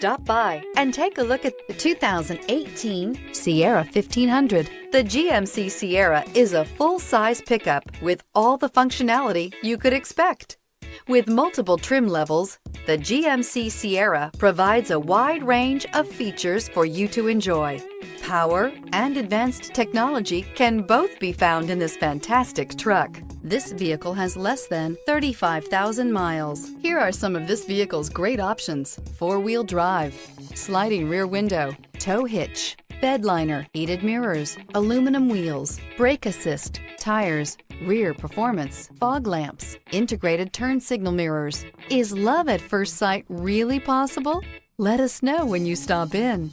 Stop by and take a look at the 2018 Sierra 1500. The GMC Sierra is a full-size pickup with all the functionality you could expect. With multiple trim levels, the GMC Sierra provides a wide range of features for you to enjoy. Power and advanced technology can both be found in this fantastic truck. This vehicle has less than 35,000 miles. Here are some of this vehicle's great options: four-wheel drive, sliding rear window, tow hitch, bedliner, heated mirrors, aluminum wheels, brake assist, tires, rear performance, fog lamps, integrated turn signal mirrors. Is love at first sight really possible? Let us know when you stop in.